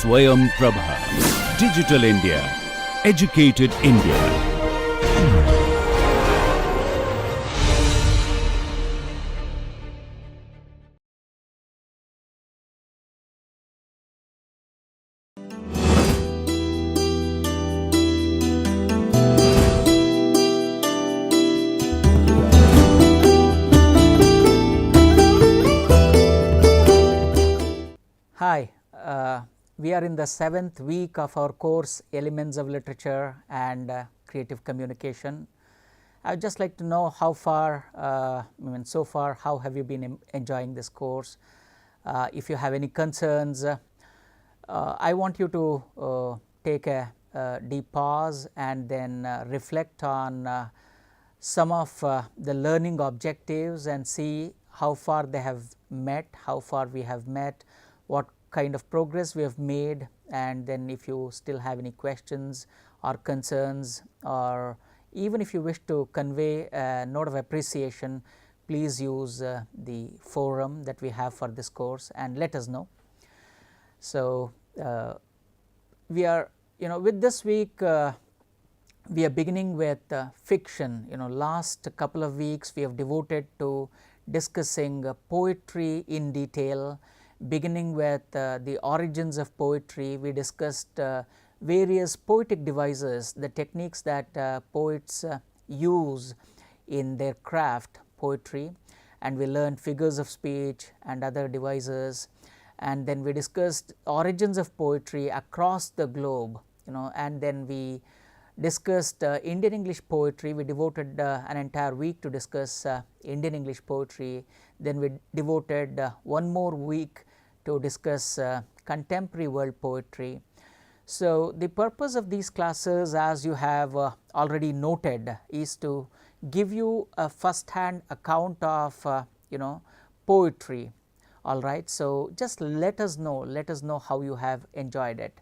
Swayam Prabha. Digital India. Educated India. Hi, we are in the 7th week of our course Elements of Literature and Creative Communication. I would just like to know how far, so far, how have you been enjoying this course? If you have any concerns, I want you to take a deep pause and then reflect on some of the learning objectives and see how far they have met, how far we have met, what kind of progress we have made, and then if you still have any questions or concerns, or even if you wish to convey a note of appreciation, please use the forum that we have for this course and let us know. So, we are with this week we are beginning with fiction. Last couple of weeks we have devoted to discussing poetry in detail. Beginning with the origins of poetry, we discussed various poetic devices, the techniques that poets use in their craft, poetry, and we learned figures of speech and other devices. And then we discussed origins of poetry across the globe, and then we discussed Indian English poetry. We devoted an entire week to discuss Indian English poetry. Then we devoted one more week to discuss contemporary world poetry. So, the purpose of these classes, as you have already noted, is to give you a first hand account of poetry. All right. So, just let us know how you have enjoyed it,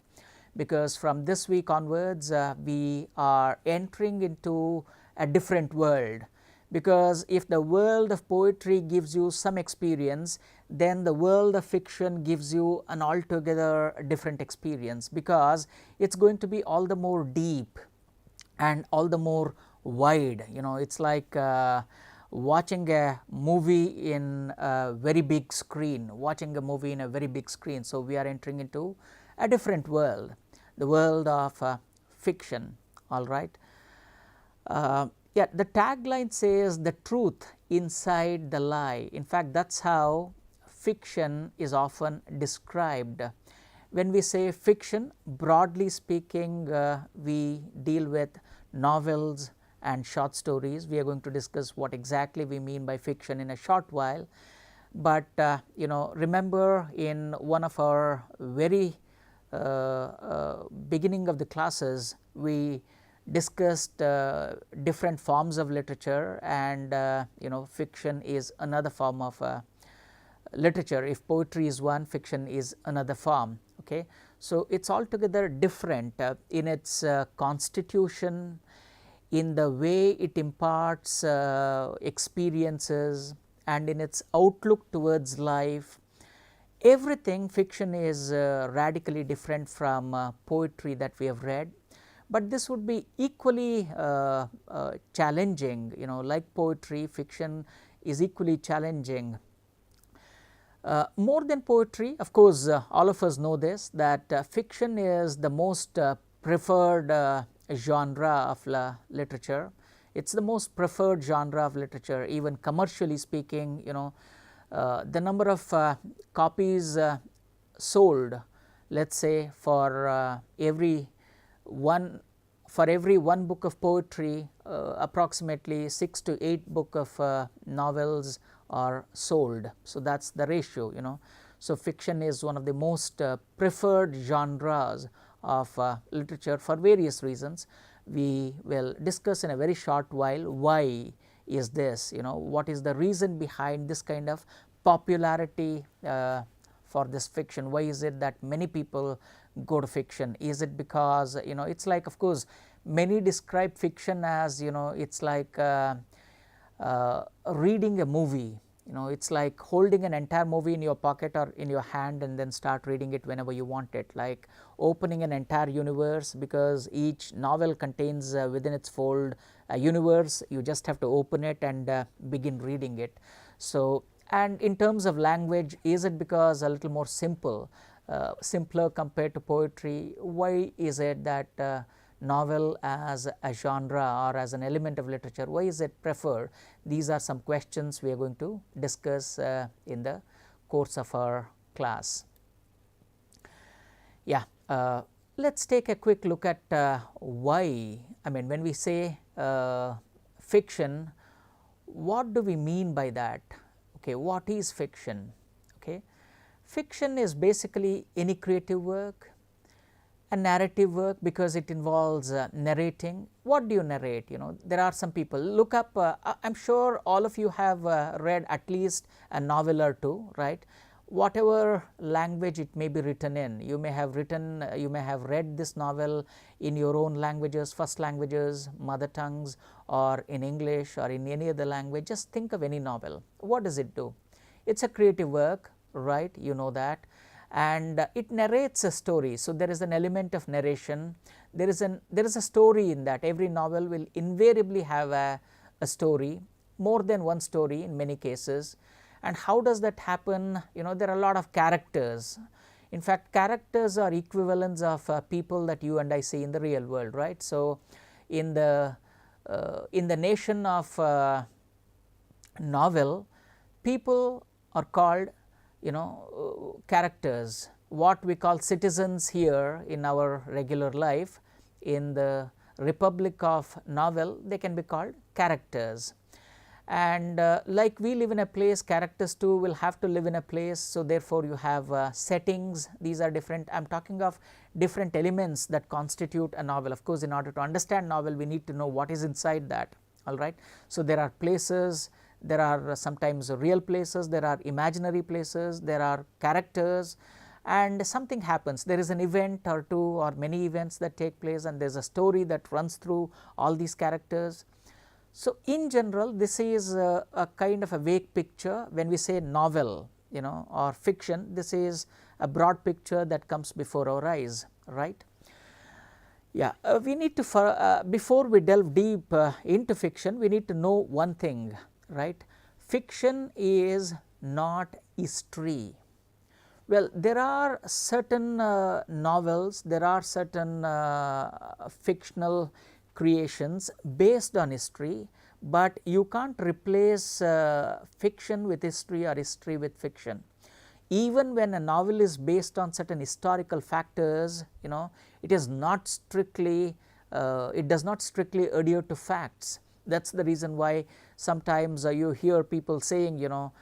because from this week onwards we are entering into a different world. Because if the world of poetry gives you some experience, then the world of fiction gives you an altogether different experience, because it is going to be all the more deep and all the more wide. It is like watching a movie in a very big screen, So, we are entering into a different world, the world of fiction. All right. Yeah, the tagline says the truth inside the lie. In fact, that is how fiction is often described. When we say fiction, broadly speaking, we deal with novels and short stories. We are going to discuss what exactly we mean by fiction in a short while. But remember, in one of our very beginning of the classes, we discussed different forms of literature, and fiction is another form of literature. If poetry is one, fiction is another form. Okay. So, it is altogether different in its constitution, in the way it imparts experiences, and in its outlook towards life. Everything, fiction is radically different from poetry that we have read. But this would be equally challenging, like poetry, fiction is equally challenging. More than poetry, of course, all of us know this, that fiction is the most preferred genre of literature. It is the most preferred genre of literature, even commercially speaking. The number of copies sold, let us say, for every one book of poetry, approximately 6 to 8 book of novels are sold. So, that is the ratio. So, fiction is one of the most preferred genres of literature for various reasons. We will discuss in a very short while why is this, what is the reason behind this kind of popularity for this fiction. Why is it that many people go to fiction? Is it because it is like, of course, many describe fiction as it is like reading a movie. You know, it's like holding an entire movie in your pocket or in your hand and then start reading it whenever you want it, like opening an entire universe, because each novel contains within its fold a universe. You just have to open it and begin reading it. So, and in terms of language, is it because a little more simpler compared to poetry? Why is it that novel as a genre or as an element of literature, why is it preferred? These are some questions we are going to discuss in the course of our class. Yeah, let us take a quick look at why. I mean, when we say fiction, what do we mean by that? Okay, what is fiction? Okay, fiction is basically any creative work, a narrative work, because it involves narrating. What do you narrate? You know, there are some people, look up, I am sure all of you have read at least a novel or two, right? Whatever language it may be written in, you may have read this novel in your own languages, first languages, mother tongues, or in English or in any other language. Just think of any novel. What does it do? It's a creative work, right? You know that. And it narrates a story. So, there is an element of narration, there is a story in that. Every novel will invariably have a story, more than one story in many cases. And how does that happen? You know, there are a lot of characters. In fact, characters are equivalents of people that you and I see in the real world, right? So, in the nation of novel, people are called, you know, characters, what we call citizens here in our regular life. In the republic of novel, they can be called characters. And like we live in a place, characters too will have to live in a place. So, therefore, you have settings, these are different. I am talking of different elements that constitute a novel. Of course, in order to understand novel, we need to know what is inside that, all right. So, there are places, there are sometimes real places, there are imaginary places, there are characters, and something happens. There is an event or two or many events that take place, and there is a story that runs through all these characters. So, in general, this is a kind of a vague picture. When we say novel, you know, or fiction, this is a broad picture that comes before our eyes, right. Yeah, we need to, before we delve deep into fiction, we need to know one thing, right. Fiction is not history. Well, there are certain novels, there are certain fictional creations based on history, but you can't replace fiction with history or history with fiction. Even when a novel is based on certain historical factors, you know, it is not strictly, it does not strictly adhere to facts. That is the reason why sometimes you hear people saying, you know,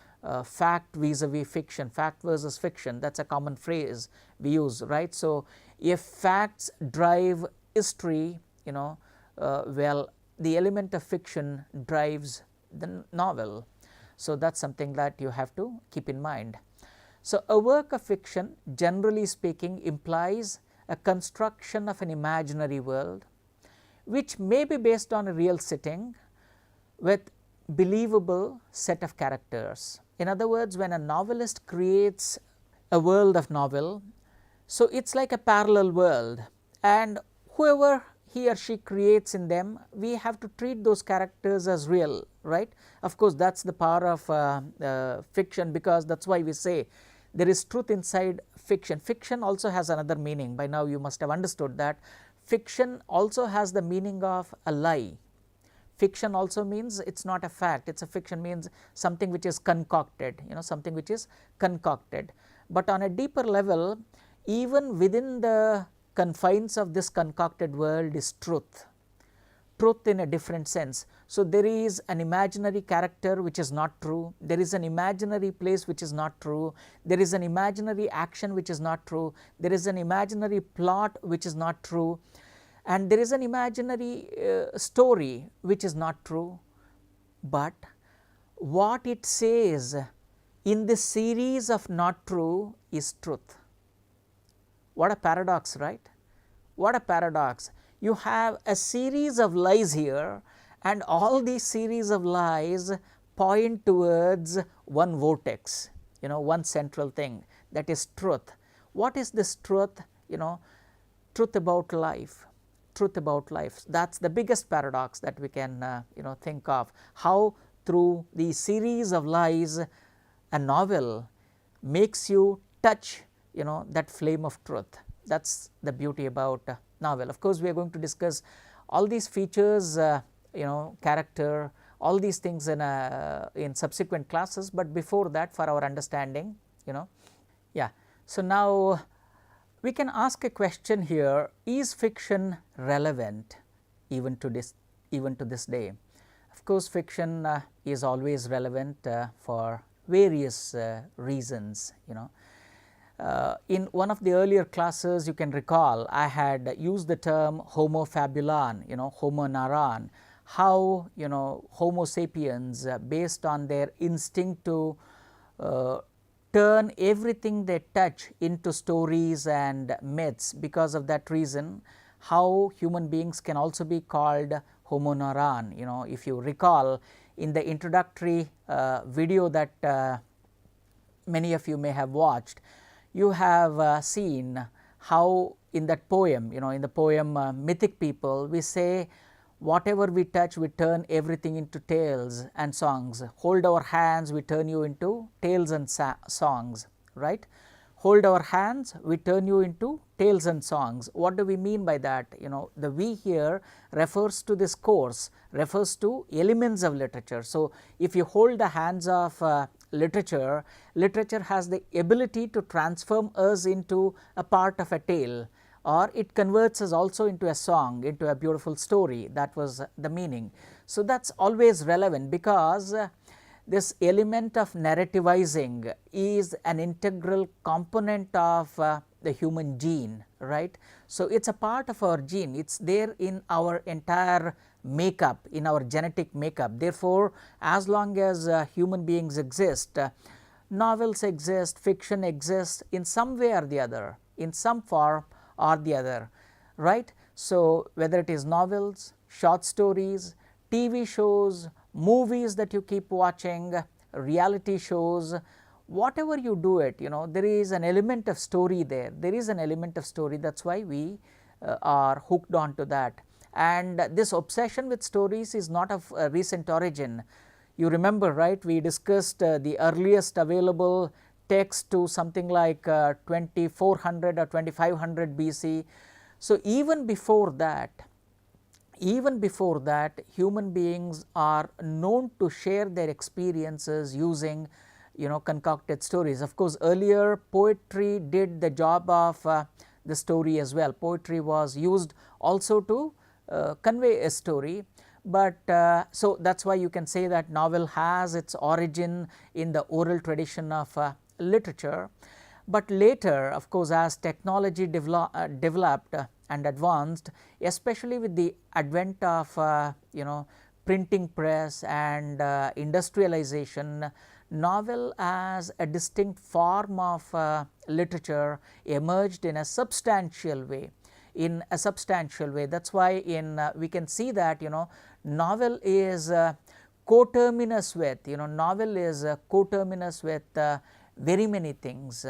fact vis-a-vis fiction, fact versus fiction, that is a common phrase we use, right. So, if facts drive history, you know, well, the element of fiction drives the novel. So, that is something that you have to keep in mind. So, a work of fiction, generally speaking, implies a construction of an imaginary world, which may be based on a real setting with believable set of characters. In other words, when a novelist creates a world of novel, so it is like a parallel world, and whoever he or she creates in them, we have to treat those characters as real, right. Of course, that is the power of fiction, because that is why we say there is truth inside fiction. Fiction also has another meaning. By now, you must have understood that fiction also has the meaning of a lie. Fiction also means it is not a fact, it is a fiction, means something which is concocted, you know, something which is concocted. But on a deeper level, even within the confines of this concocted world is truth, truth in a different sense. So, there is an imaginary character which is not true, there is an imaginary place which is not true, there is an imaginary action which is not true, there is an imaginary plot which is not true, and there is an imaginary story which is not true. But what it says in this series of not true is truth. What a paradox, right? What a paradox. You have a series of lies here, and all these series of lies point towards one vortex, one central thing, that is truth. What is this truth? Truth about life. Truth about life. That's the biggest paradox that we can think of. How through the series of lies, a novel makes you touch that flame of truth. That's the beauty about novel. Of course, we are going to discuss all these features, character, all these things in subsequent classes, but before that, for our understanding, yeah. So now we can ask a question here: is fiction relevant even to this day? Of course, fiction is always relevant for various reasons. In one of the earlier classes, you can recall, I had used the term homo fabulon, homo naran, how homo sapiens based on their instinct to turn everything they touch into stories and myths. Because of that reason, how human beings can also be called homo naran. If you recall, in the introductory video that many of you may have watched, you have seen how in that poem, in the poem Mythic People, we say whatever we touch, we turn everything into tales and songs. Hold our hands, we turn you into tales and songs, right? Hold our hands, we turn you into tales and songs. What do we mean by that? The we here refers to this course, refers to elements of literature. So, if you hold the hands of literature, literature has the ability to transform us into a part of a tale, or it converts us also into a song, into a beautiful story. That was the meaning. So, that is always relevant, because this element of narrativizing is an integral component of the human gene, right. So, it is a part of our gene, it is there in our entire makeup, in our genetic makeup. Therefore, as long as human beings exist, novels exist, fiction exists in some way or the other, in some form or the other, right. So, whether it is novels, short stories, TV shows, movies that you keep watching, reality shows, whatever you do it, there is an element of story there. There is an element of story. That is why we are hooked on to that. And this obsession with stories is not of recent origin. You remember, right, we discussed the earliest available text to something like 2400 or 2500 BC. So, even before that, human beings are known to share their experiences using concocted stories. Of course, earlier poetry did the job of the story as well. Poetry was used also to convey a story, but so that is why you can say that novel has its origin in the oral tradition of literature. But later, of course, as technology developed and advanced, especially with the advent of printing press and industrialization, novel as a distinct form of literature emerged in a substantial way. That is why we can see that novel is coterminous with very many things.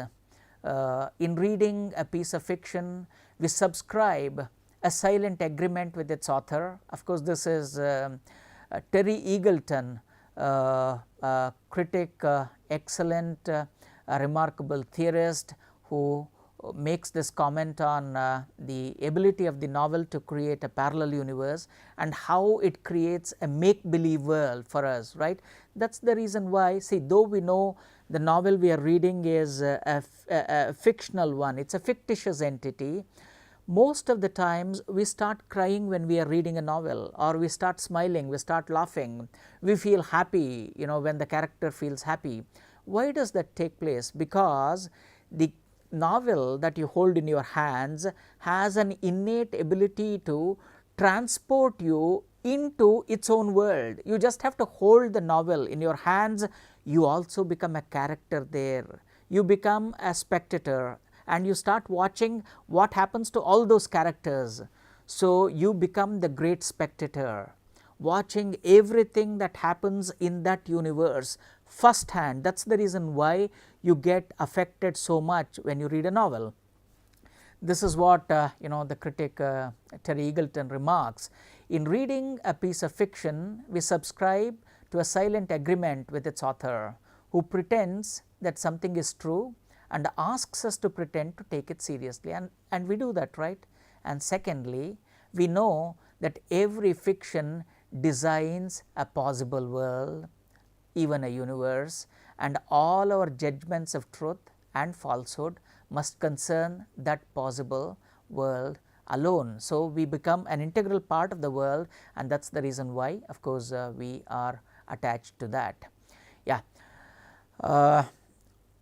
In reading a piece of fiction, we subscribe a silent agreement with its author. Of course, this is Terry Eagleton, a critic, excellent, remarkable theorist, who makes this comment on the ability of the novel to create a parallel universe and how it creates a make-believe world for us, right. That is the reason why, see, though we know the novel we are reading is a fictional one, it is a fictitious entity, most of the times we start crying when we are reading a novel, or we start smiling, we start laughing, we feel happy when the character feels happy. Why does that take place? Because the novel that you hold in your hands has an innate ability to transport you into its own world. You just have to hold the novel in your hands, you also become a character there, you become a spectator, and you start watching what happens to all those characters. So, you become the great spectator. watching everything that happens in that universe firsthand. That is the reason why you get affected so much when you read a novel. This is what the critic Terry Eagleton remarks. In reading a piece of fiction, we subscribe to a silent agreement with its author, who pretends that something is true and asks us to pretend to take it seriously, and we do that, right? And secondly, we know that every fiction designs a possible world, even a universe, and all our judgments of truth and falsehood must concern that possible world alone. So, we become an integral part of the world, and that is the reason why, of course, we are attached to that. Yeah.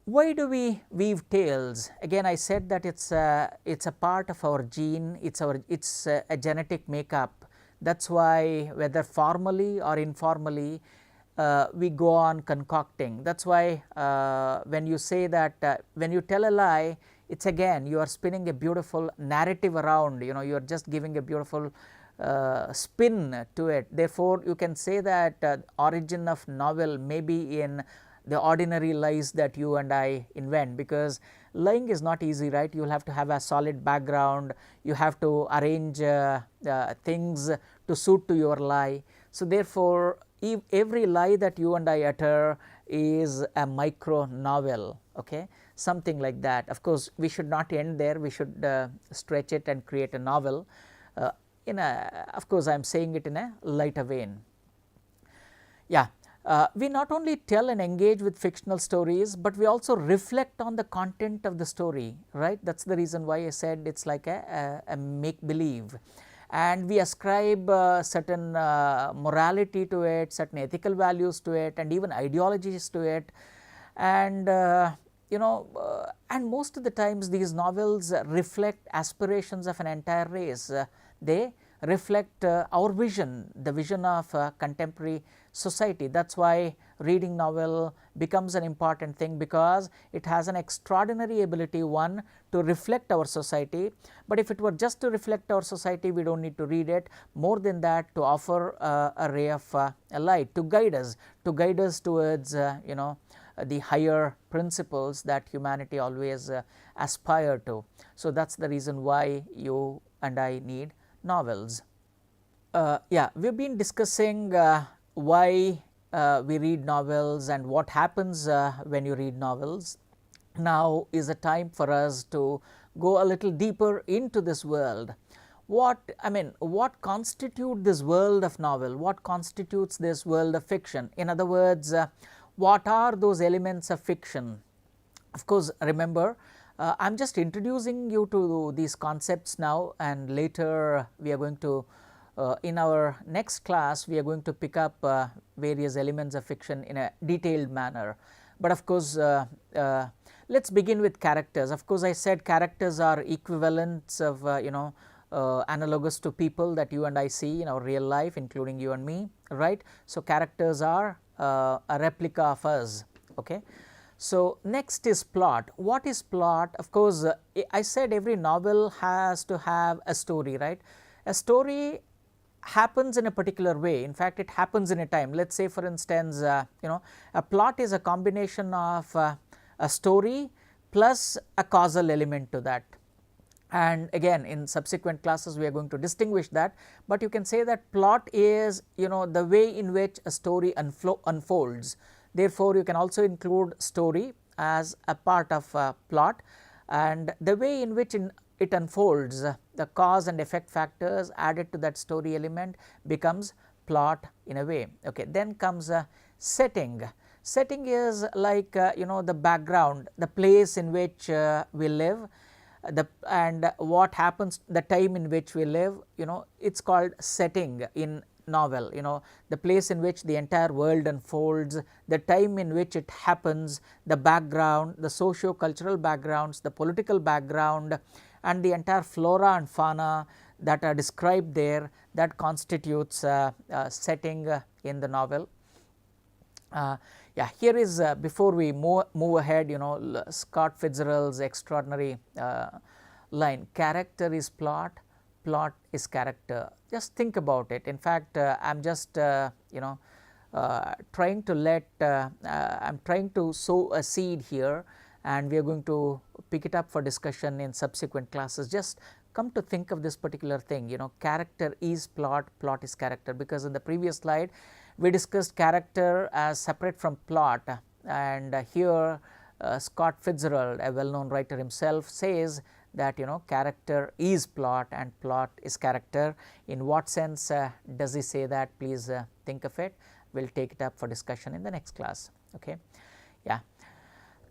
Why do we weave tales? Again, I said that it's a part of our gene, it's a genetic makeup. That's why, whether formally or informally, we go on concocting. That's why when you say that when you tell a lie, it's again you are spinning a beautiful narrative around, you are just giving a beautiful spin to it. Therefore, you can say that origin of novel may be in the ordinary lies that you and I invent, because lying is not easy, right? You will have to have a solid background, you have to arrange things to suit to your lie. So, therefore, every lie that you and I utter is a micro novel, okay, something like that. Of course, we should not end there, we should stretch it and create a novel of course, I am saying it in a lighter vein. Yeah. We not only tell and engage with fictional stories, but we also reflect on the content of the story, right? That is the reason why I said it is like a make-believe, and we ascribe certain morality to it, certain ethical values to it, and even ideologies to it. And and most of the times these novels reflect aspirations of an entire race. They reflect our vision, the vision of contemporary society. That is why reading novel becomes an important thing, because it has an extraordinary ability, one, to reflect our society. But if it were just to reflect our society, we do not need to read it. More than that, to offer a ray of light, to guide us towards the higher principles that humanity always aspire to. So, that is the reason why you and I need novels. Yeah, we have been discussing why we read novels and what happens when you read novels. Now is the time for us to go a little deeper into this world. What constitutes this world of novel? What constitutes this world of fiction? In other words, what are those elements of fiction? Of course, remember, I am just introducing you to these concepts now, and later we are going to in our next class we are going to pick up various elements of fiction in a detailed manner. But of course, let us begin with characters. Of course, I said characters are equivalents of analogous to people that you and I see in our real life, including you and me, right? So, characters are a replica of us, okay. So, next is plot. What is plot? Of course, I said every novel has to have a story, right? A story happens in a particular way. In fact, it happens in a time. Let us say, for instance, a plot is a combination of a story plus a causal element to that. And again, in subsequent classes we are going to distinguish that, but you can say that plot is the way in which a story unfolds. Therefore, you can also include story as a part of plot, and the way in which it unfolds, the cause and effect factors added to that story element becomes plot in a way. Okay. Then comes setting. Setting is like the background, the place in which we live, and what happens, the time in which we live, it is called setting in novel, the place in which the entire world unfolds, the time in which it happens, the background, the socio-cultural backgrounds, the political background, and the entire flora and fauna that are described there, that constitutes setting in the novel. Yeah, here is before we move ahead, Scott Fitzgerald's extraordinary line: character is plot, plot is character. Just think about it. In fact, I am just trying to sow a seed here, and we are going to pick it up for discussion in subsequent classes. Just come to think of this particular thing, character is plot, plot is character, because in the previous slide we discussed character as separate from plot, and here Scott Fitzgerald, a well known writer himself, says that character is plot and plot is character. In what sense does he say that? Please think of it. We will take it up for discussion in the next class. Okay. Yeah.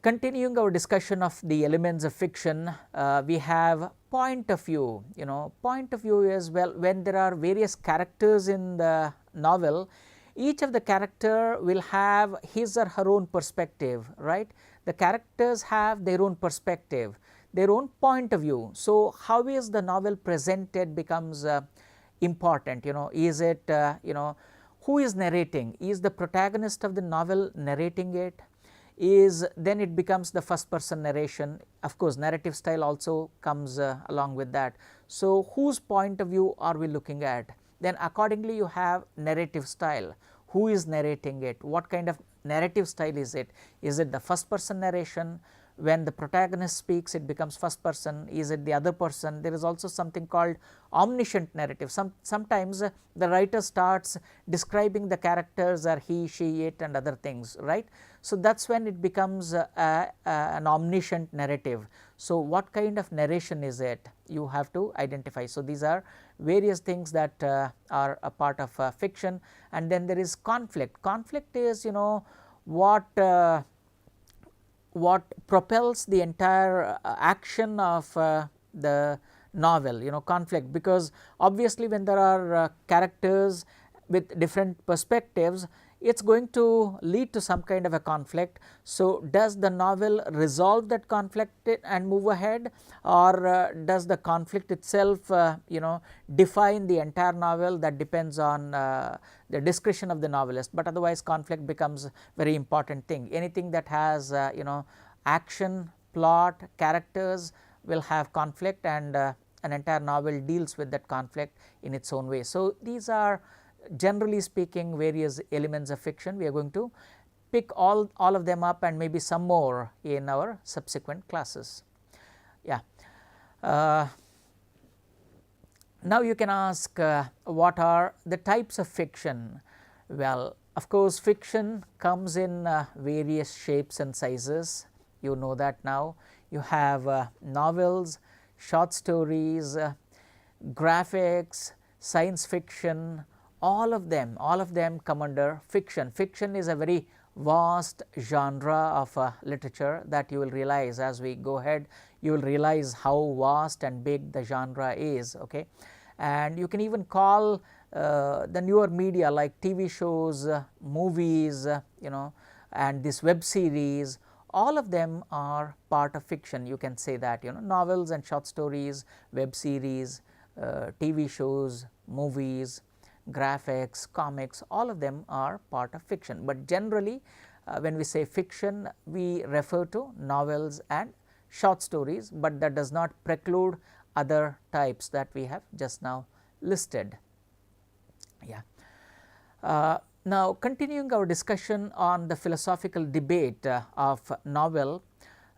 Continuing our discussion of the elements of fiction, we have point of view. Point of view is, well, when there are various characters in the novel, each of the character will have his or her own perspective, right? The characters have their own perspective, their own point of view. So, how is the novel presented becomes important. Is it who is narrating? Is the protagonist of the novel narrating it? Then it becomes the first person narration. Of course, narrative style also comes along with that. So, whose point of view are we looking at? Then accordingly you have narrative style. Who is narrating it? What kind of narrative style is it? Is it the first person narration? When the protagonist speaks, it becomes first person. Is it the other person? There is also something called omniscient narrative. Sometimes the writer starts describing the characters or he, she, it and other things, right. So, that is when it becomes an omniscient narrative. So, what kind of narration is it? You have to identify. So, these are various things that are a part of fiction. And then there is conflict. Conflict is what propels the entire action of the novel, conflict, because obviously when there are characters with different perspectives, it is going to lead to some kind of a conflict. So, does the novel resolve that conflict and move ahead, or does the conflict itself define the entire novel? That depends on the discretion of the novelist, but otherwise conflict becomes very important thing. Anything that has action, plot, characters will have conflict, and an entire novel deals with that conflict in its own way. So, these are generally speaking various elements of fiction. We are going to pick all of them up and maybe some more in our subsequent classes. Yeah. Now, you can ask what are the types of fiction? Well, of course, fiction comes in various shapes and sizes. You know that now. You have novels, short stories, graphics, science fiction, all of them come under fiction. Fiction is a very vast genre of literature that you will realize as we go ahead. You will realize how vast and big the genre is. Okay. And you can even call the newer media like TV shows, movies, and this web series, all of them are part of fiction. You can say that, novels and short stories, web series, TV shows, movies, graphics, comics, all of them are part of fiction. But generally when we say fiction, we refer to novels and short stories, but that does not preclude other types that we have just now listed. Yeah. Now, continuing our discussion on the philosophical debate of novel,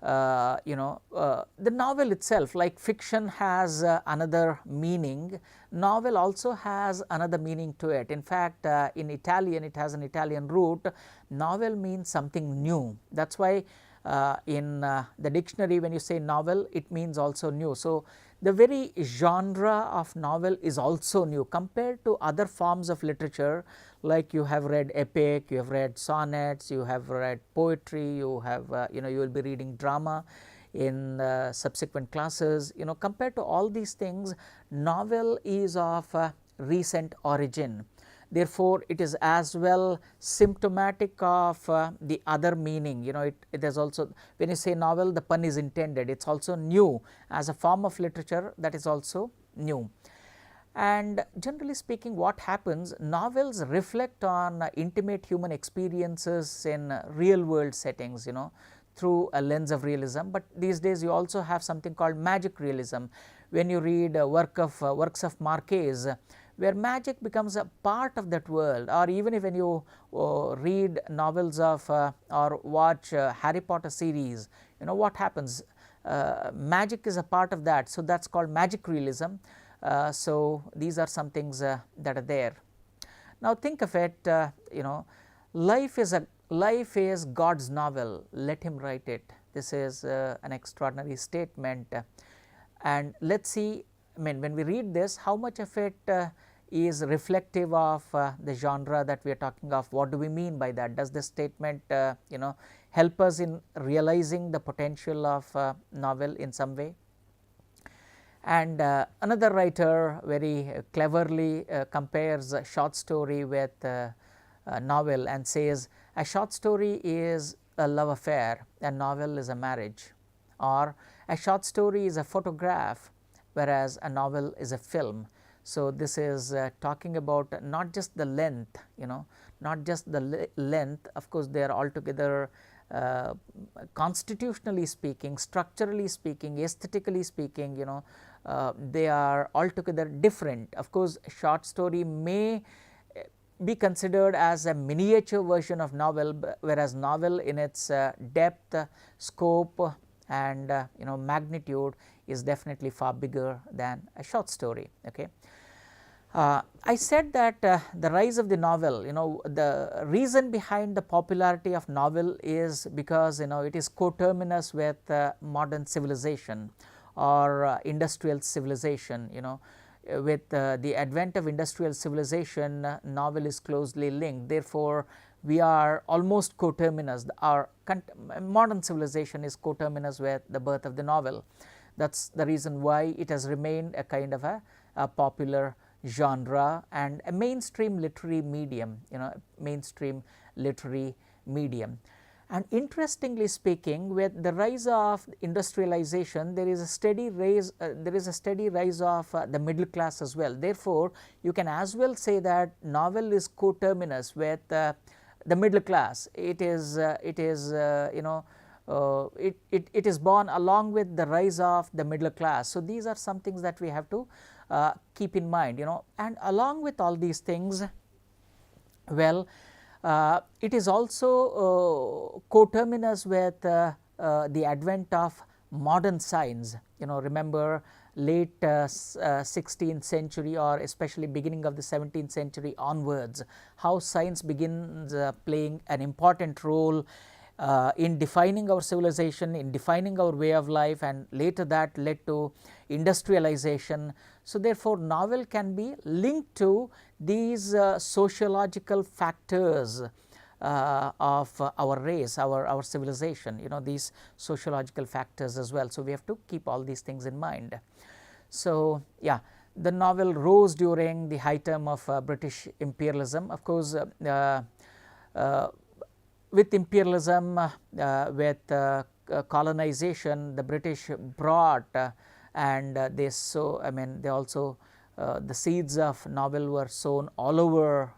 the novel itself, like fiction has another meaning, novel also has another meaning to it. In fact, in Italian, it has an Italian root. Novel means something new. That is why in the dictionary, when you say novel, it means also new. So, the very genre of novel is also new compared to other forms of literature, like you have read epic, you have read sonnets, you have read poetry, you have you will be reading drama in subsequent classes. Compared to all these things, novel is of recent origin. Therefore, it is as well symptomatic of the other meaning. It is also, when you say novel, the pun is intended. It is also new as a form of literature, that is also new. And generally speaking, what happens, novels reflect on intimate human experiences in real world settings, through a lens of realism, but these days you also have something called magic realism. When you read works of Marquez, where magic becomes a part of that world, or even if when you read novels of or watch Harry Potter series, what happens, magic is a part of that. So, that is called magic realism. So, these are some things that are there. Now, think of it, life is God's novel, let him write it. This is an extraordinary statement, and let us see, when we read this, how much of it is reflective of the genre that we are talking of. What do we mean by that? Does this statement help us in realizing the potential of novel in some way? And another writer very cleverly compares a short story with a novel and says a short story is a love affair, a novel is a marriage, or a short story is a photograph, whereas a novel is a film. So, this is talking about not just the length, not just the length, of course, they are altogether constitutionally speaking, structurally speaking, aesthetically speaking, they are altogether different. Of course, short story may be considered as a miniature version of novel, whereas novel in its depth, scope and magnitude is definitely far bigger than a short story. Okay. I said that the rise of the novel, the reason behind the popularity of novel is because it is coterminous with modern civilization or industrial civilization. With the advent of industrial civilization, novel is closely linked. Therefore, we are almost coterminous. Our modern civilization is coterminous with the birth of the novel. That is the reason why it has remained a kind of a popular genre and a mainstream literary medium, mainstream literary medium. And interestingly speaking, with the rise of industrialization, there is a steady rise of the middle class as well. Therefore, you can as well say that novel is coterminous with the middle class. It is born along with the rise of the middle class. So, these are some things that we have to keep in mind, and along with all these things, well, it is also coterminous with the advent of modern science. Remember late 16th century or especially beginning of the 17th century onwards, how science begins playing an important role in defining our civilization, in defining our way of life, and later that led to industrialization. So, therefore, novel can be linked to these sociological factors of our race, our civilization, these sociological factors as well. So, we have to keep all these things in mind. So, yeah, the novel rose during the high term of British imperialism. Of course, with imperialism, with colonization, the British brought and they also the seeds of novel were sown all over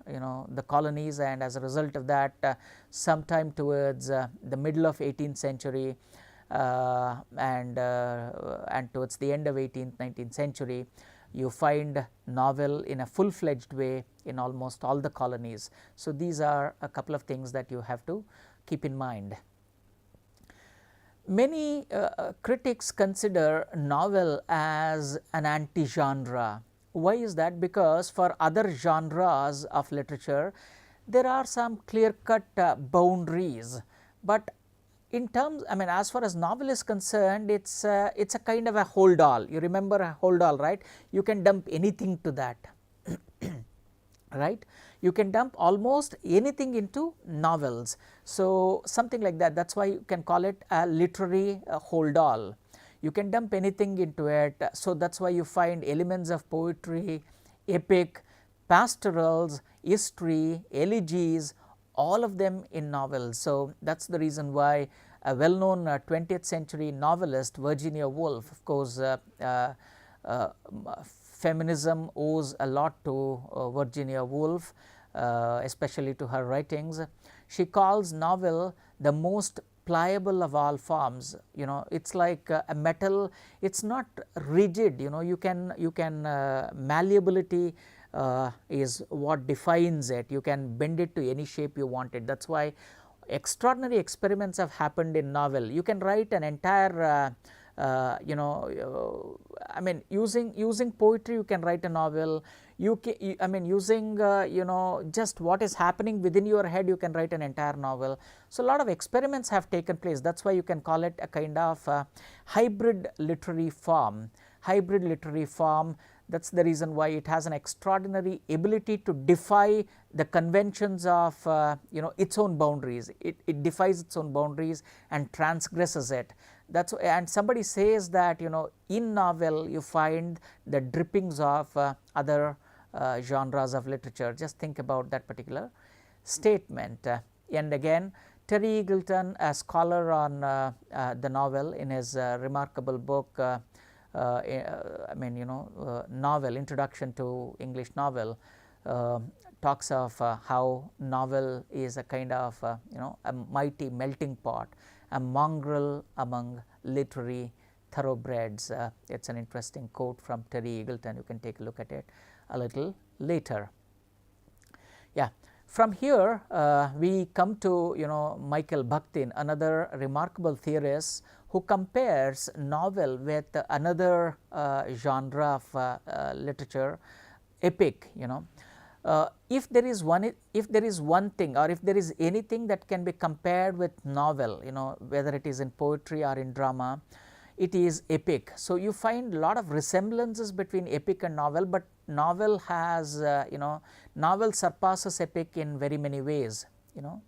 the colonies, and as a result of that, sometime towards the middle of 18th century and towards the end of 18th 19th century, you find novel in a full-fledged way in almost all the colonies. So, these are a couple of things that you have to keep in mind. Many critics consider novel as an anti-genre. Why is that? Because for other genres of literature, there are some clear-cut boundaries, but in terms, as far as novel is concerned, it's a kind of a hold-all. You remember a hold-all, right? You can dump anything to that, right? You can dump almost anything into novels. So, something like that. That's why you can call it a literary hold-all. You can dump anything into it. So, that's why you find elements of poetry, epic, pastorals, history, elegies, all of them in novels. So, that is the reason why a well-known 20th century novelist, Virginia Woolf, of course, feminism owes a lot to Virginia Woolf, especially to her writings. She calls novel the most pliable of all forms. You know, it's like a metal, it's not rigid, you know, you can malleability is what defines it. You can bend it to any shape you want it. That's why extraordinary experiments have happened in novel. You can write an entire I mean, using poetry you can write a novel. I mean, using just what is happening within your head, you can write an entire novel. So a lot of experiments have taken place. That's why you can call it a kind of hybrid literary form. Hybrid literary form. That's the reason why it has an extraordinary ability to defy the conventions of its own boundaries. It defies its own boundaries and transgresses it. That's, and somebody says that, you know, in novel you find the drippings of other genres of literature. Just think about that particular statement. And again, Terry Eagleton, a scholar on the novel, in his remarkable book novel, Introduction to English Novel, talks of how novel is a kind of a mighty melting pot, a mongrel among literary thoroughbreds. It's an interesting quote from Terry Eagleton. You can take a look at it a little later. Yeah. From here we come to Michael Bakhtin, another remarkable theorist who compares novel with another genre of literature, epic. If there is one thing, or if there is anything that can be compared with novel, whether it is in poetry or in drama, it is epic. So you find a lot of resemblances between epic and novel, but novel has novel surpasses epic in very many ways.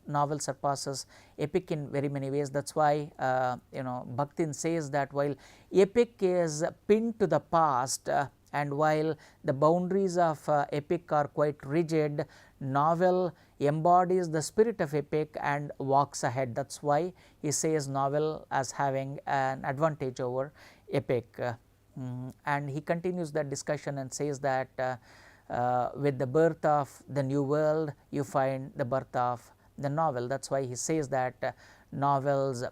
Novel surpasses epic in very many ways. That's why Bakhtin says that while epic is pinned to the past, and while the boundaries of epic are quite rigid, novel embodies the spirit of epic and walks ahead. That's why he says novel as having an advantage over epic. And he continues that discussion and says that with the birth of the new world, you find the birth of the novel. That's why he says that novel's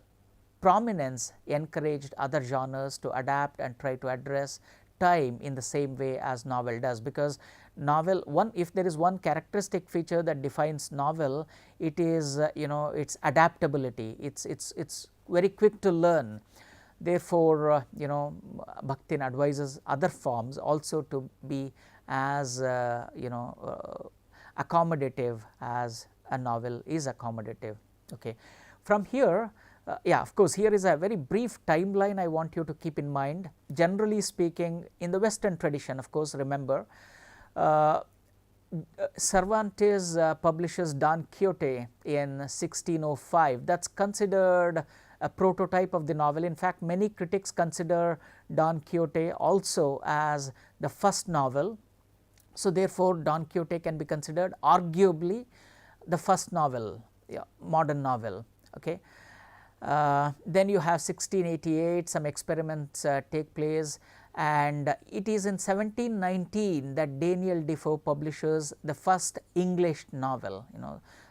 prominence encouraged other genres to adapt and try to address time in the same way as novel does, because novel, if there is one characteristic feature that defines novel, it is its adaptability. It's very quick to learn. Therefore, Bakhtin advises other forms also to be as accommodative as a novel is accommodative. Okay. From here, of course, here is a very brief timeline I want you to keep in mind. Generally speaking, in the Western tradition, of course, remember, Cervantes publishes Don Quixote in 1605. That's considered a prototype of the novel. In fact, many critics consider Don Quixote also as the first novel. So therefore, Don Quixote can be considered arguably the first novel, modern novel. Okay. Then you have 1688, some experiments take place, and it is in 1719 that Daniel Defoe publishes the first English novel,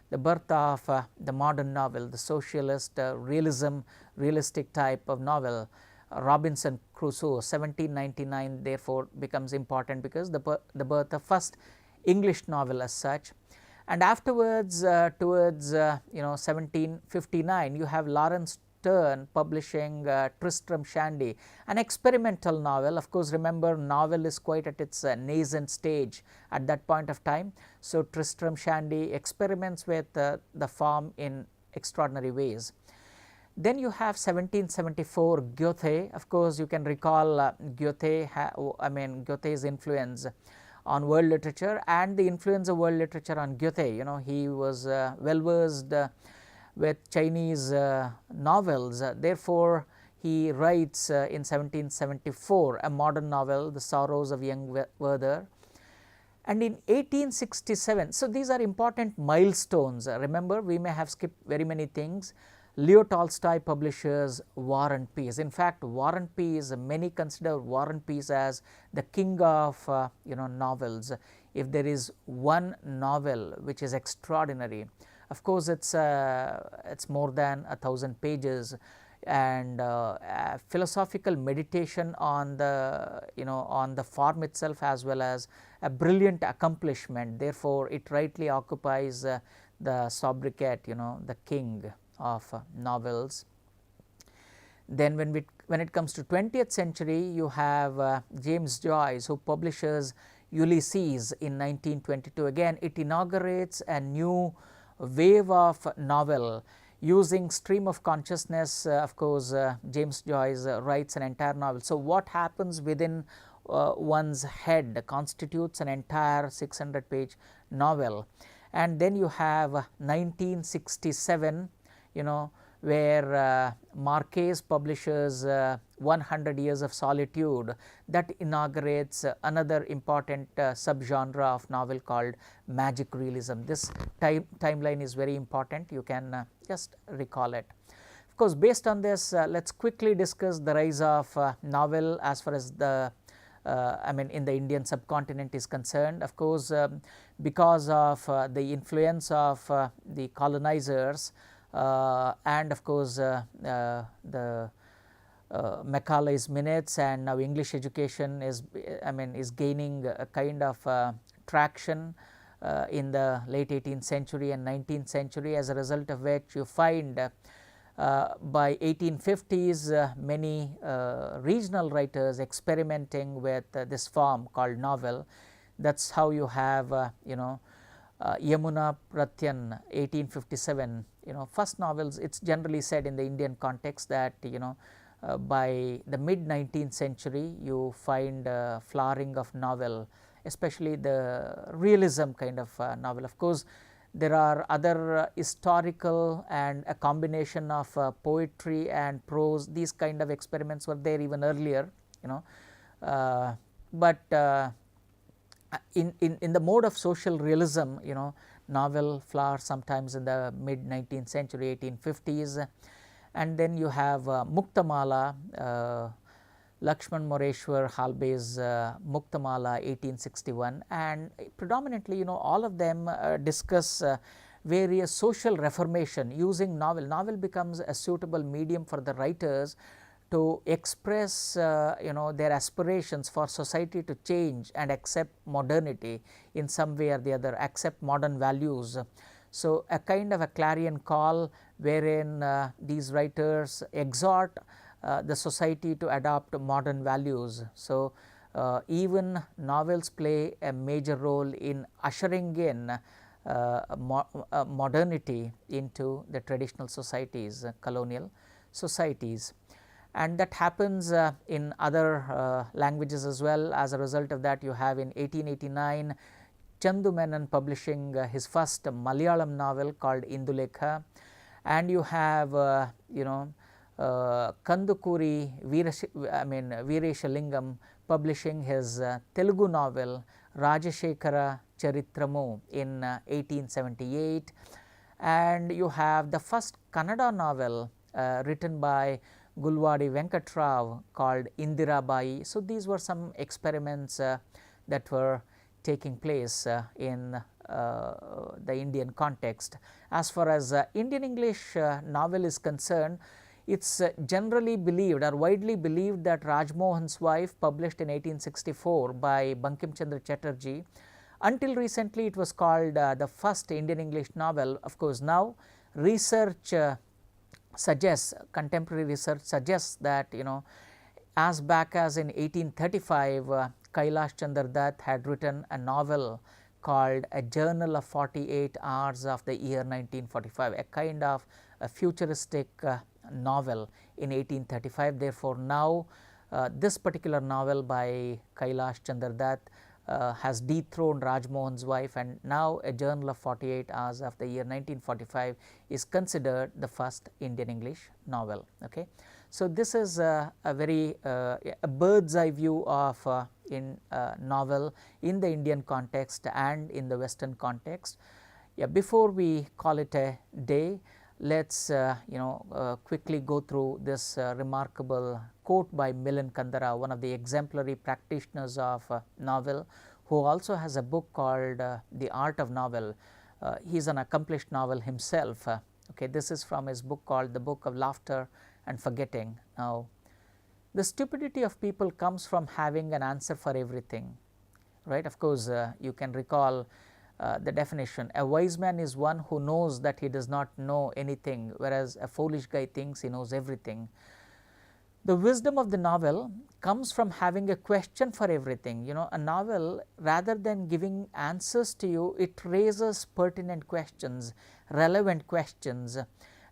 the birth of the modern novel, the socialist realistic type of novel, Robinson Crusoe. 1799 therefore becomes important because the birth of first English novel as such. And afterwards, towards 1759, you have Lawrence Sterne publishing Tristram Shandy, an experimental novel. Of course, remember, novel is quite at its nascent stage at that point of time. So Tristram Shandy experiments with the form in extraordinary ways. Then you have 1774 Goethe. Of course, you can recall Goethe's influence on world literature and the influence of world literature on Goethe. He was well versed with Chinese novels. Therefore, he writes in 1774 a modern novel, The Sorrows of Young Werther. And in 1867, so these are important milestones. Remember, we may have skipped very many things. Leo Tolstoy publishes War and Peace. In fact, War and Peace, many consider War and Peace as the king of novels. If there is one novel which is extraordinary, Of course, it's more than 1,000 pages, and philosophical meditation on the on the form itself, as well as a brilliant accomplishment. Therefore, it rightly occupies the sobriquet, the king of novels. Then when it comes to 20th century, you have James Joyce, who publishes Ulysses in 1922. Again, it inaugurates a new wave of novel using stream of consciousness. Of course, James Joyce writes an entire novel. So, what happens within one's head constitutes an entire 600-page novel. And then you have 1967, where Marquez publishes 100 Years of Solitude, that inaugurates another important subgenre of novel called magic realism. This timeline is very important, you can just recall it. Of course, based on this, let us quickly discuss the rise of novel as far as the in the Indian subcontinent is concerned. Of course, because of the influence of the colonizers, and of course the Macaulay's Minutes, and now English education is is gaining a kind of traction in the late 18th century and 19th century, as a result of which you find by 1850s many regional writers experimenting with this form called novel. That is how you have Yamuna Pratyan 1857, first novels. It is generally said in the Indian context that by the mid 19th century you find flowering of novel, especially the realism kind of novel. Of course, there are other historical and a combination of poetry and prose. These kind of experiments were there even earlier, but in the mode of social realism, novel flowers sometimes in the mid 19th century, 1850s. And then you have Muktamala, Lakshman Moreshwar Halbe's Muktamala 1861, and predominantly all of them discuss various social reformation using novel. Novel becomes a suitable medium for the writers to express their aspirations for society to change and accept modernity in some way or the other, accept modern values. So, a kind of a clarion call wherein these writers exhort the society to adopt modern values. So, even novels play a major role in ushering in modernity into the traditional societies, colonial societies. And that happens in other languages as well. As a result of that, you have in 1889 Chandu Menon publishing his first Malayalam novel called Indulekha, and you have Kandukuri Veerashalingam publishing his Telugu novel Rajashekara Charitramu in 1878, and you have the first Kannada novel written by Gulwadi Venkatrao called Indirabai. So, these were some experiments that were taking place in the Indian context. As far as Indian English novel is concerned, it is generally believed or widely believed that Rajmohan's Wife, published in 1864 by Bankim Chandra Chatterjee, until recently it was called the first Indian English novel. Of course, now research suggests, contemporary research suggests that as back as in 1835 Kailash Chandra Dutt had written a novel called A Journal of 48 Hours of the year 1945, a kind of a futuristic novel in 1835. Therefore, now this particular novel by Kailash Chandra Dutt has dethroned Rajmohan's Wife, and now A Journal of 48 Hours of the year 1945 is considered the first Indian English novel. Okay. So, this is a very a bird's eye view of novel in the Indian context and in the Western context. Yeah, before we call it a day, let us quickly go through this remarkable quote by Milan Kundera, one of the exemplary practitioners of novel, who also has a book called The Art of Novel. he is an accomplished novel himself. Okay, this is from his book called The Book of Laughter and Forgetting. Now, the stupidity of people comes from having an answer for everything, right. Of course, you can recall the definition. A wise man is one who knows that he does not know anything, whereas a foolish guy thinks he knows everything. The wisdom of the novel comes from having a question for everything. You know, a novel, rather than giving answers to you, it raises pertinent questions, relevant questions,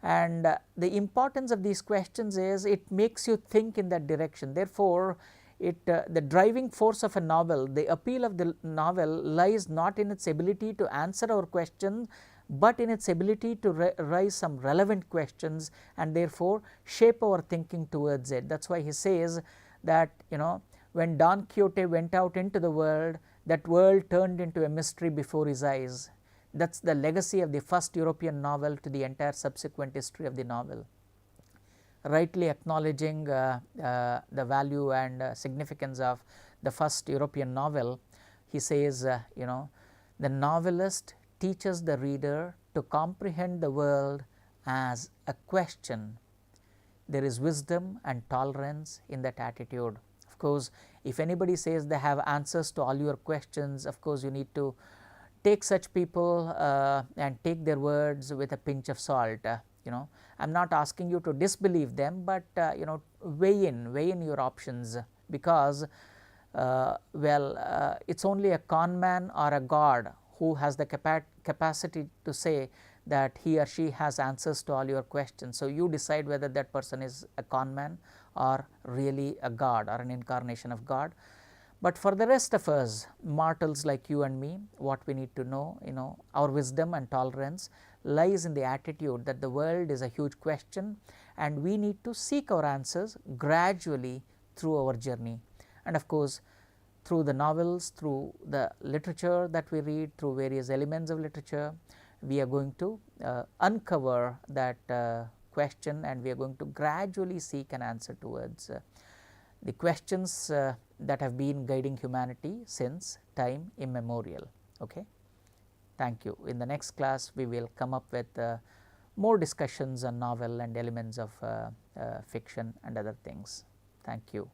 and the importance of these questions is it makes you think in that direction. Therefore, the driving force of a novel, the appeal of the novel lies not in its ability to answer our question, but in its ability to raise some relevant questions and therefore shape our thinking towards it. That is why he says that, you know, when Don Quixote went out into the world, that world turned into a mystery before his eyes. That is the legacy of the first European novel to the entire subsequent history of the novel. Rightly acknowledging the value and significance of the first European novel, he says, you know, the novelist teaches the reader to comprehend the world as a question. There is wisdom and tolerance in that attitude. Of course, if anybody says they have answers to all your questions, of course, you need to take such people and take their words with a pinch of salt. You know, I am not asking you to disbelieve them, but you know, weigh in your options, because well, it's only a con man or a god who has the capacity to say that he or she has answers to all your questions. So, you decide whether that person is a con man or really a god or an incarnation of God. But for the rest of us, mortals like you and me, what we need to know, you know, our wisdom and tolerance lies in the attitude that the world is a huge question and we need to seek our answers gradually through our journey. And of course, through the novels, through the literature that we read, through various elements of literature, we are going to uncover that question, and we are going to gradually seek an answer towards the questions that have been guiding humanity since time immemorial. Okay? Thank you. In the next class, we will come up with more discussions on novel and elements of fiction and other things. Thank you.